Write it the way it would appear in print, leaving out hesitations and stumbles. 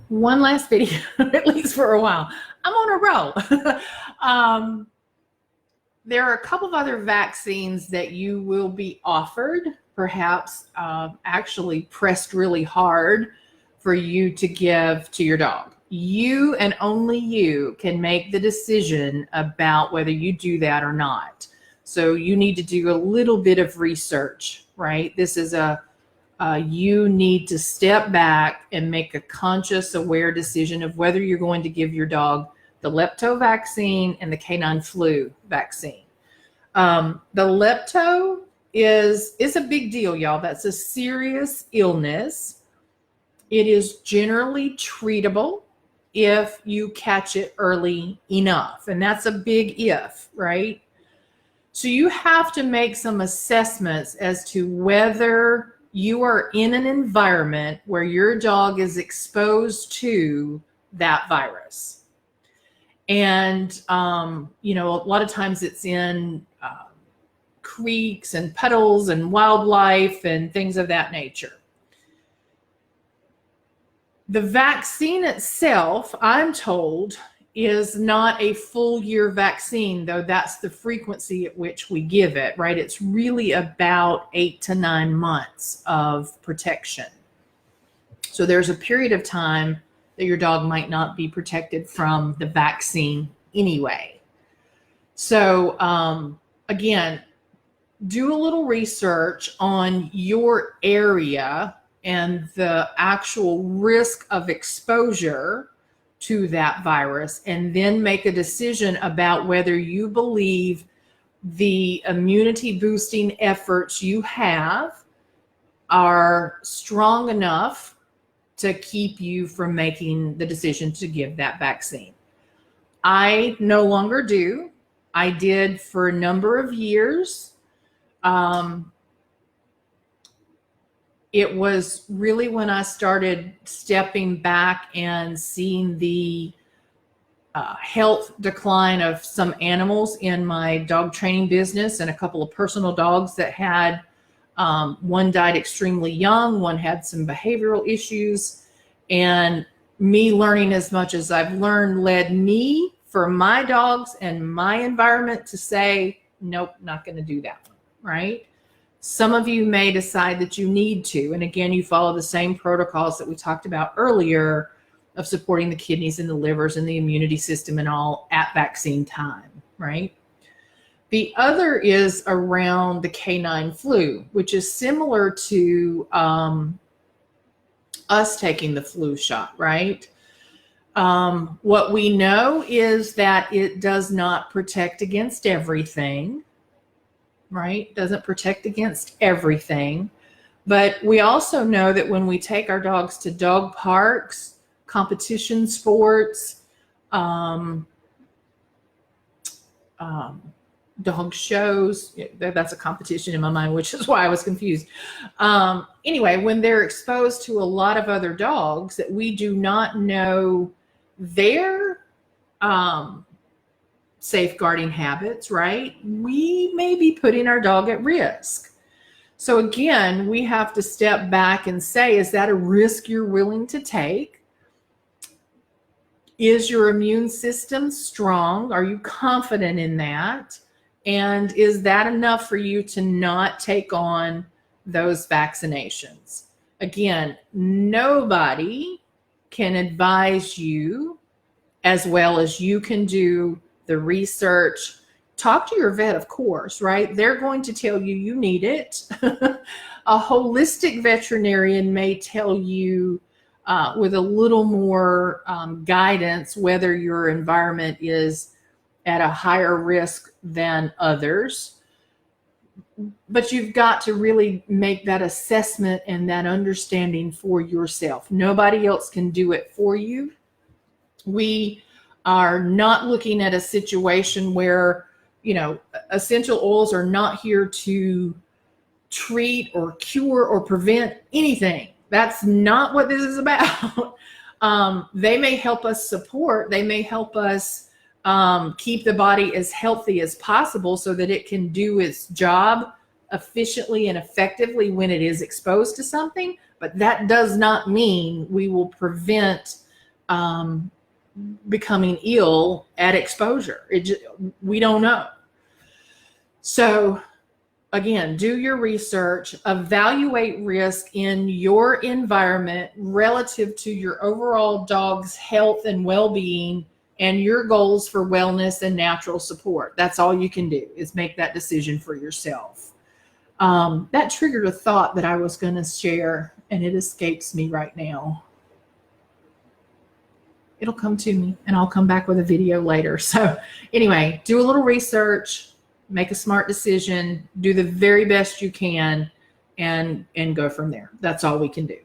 one last video, at least for a while. I'm on a roll. There are a couple of other vaccines that you will be offered, perhaps actually pressed really hard for you to give to your dog. You and only you can make the decision about whether you do that or not. So you need to do a little bit of research, right? This is you need to step back and make a conscious, aware decision of whether you're going to give your dog the lepto vaccine and the canine flu vaccine. The lepto is a big deal, y'all. That's a serious illness. It is generally treatable if you catch it early enough. And that's a big if, right? So you have to make some assessments as to whether you are in an environment where your dog is exposed to that virus. And, a lot of times it's in creeks and puddles and wildlife and things of that nature. The vaccine itself, I'm told, is not a full year vaccine, though that's the frequency at which we give it, right? It's really about 8 to 9 months of protection. So there's a period of time that your dog might not be protected from the vaccine anyway. So again, do a little research on your area and the actual risk of exposure to that virus, and then make a decision about whether you believe the immunity boosting efforts you have are strong enough to keep you from making the decision to give that vaccine. I no longer do. I did for a number of years. It was really when I started stepping back and seeing the health decline of some animals in my dog training business, and a couple of personal dogs that had, one died extremely young, one had some behavioral issues, and me learning as much as I've learned led me, for my dogs and my environment, to say, nope, not going to do that one, right? Some of you may decide that you need to, and again, you follow the same protocols that we talked about earlier of supporting the kidneys and the livers and the immunity system and all at vaccine time, right? The other is around the canine flu, which is similar to us taking the flu shot, right? What we know is that it does not protect against everything, right? Doesn't protect against everything. But we also know that when we take our dogs to dog parks, competition sports, dog shows, that's a competition in my mind, which is why I was confused. Anyway, when they're exposed to a lot of other dogs that we do not know their safeguarding habits, right? We may be putting our dog at risk. So again, we have to step back and say, is that a risk you're willing to take? Is your immune system strong? Are you confident in that? And is that enough for you to not take on those vaccinations? Again, nobody can advise you as well as you can do the research. Talk to your vet, of course, right? They're going to tell you you need it. A holistic veterinarian may tell you with a little more guidance whether your environment is at a higher risk than others. But you've got to really make that assessment and that understanding for yourself. Nobody else can do it for you. We are not looking at a situation where, essential oils are not here to treat or cure or prevent anything. That's not what this is about. They may help us support, they may help us keep the body as healthy as possible so that it can do its job efficiently and effectively when it is exposed to something. But that does not mean we will prevent becoming ill at exposure. We don't know. So again, do your research, evaluate risk in your environment relative to your overall dog's health and well-being and your goals for wellness and natural support. That's all you can do, is make that decision for yourself. That triggered a thought that I was going to share, and it escapes me right now. It'll come to me, and I'll come back with a video later. So anyway, do a little research, make a smart decision, do the very best you can, and go from there. That's all we can do.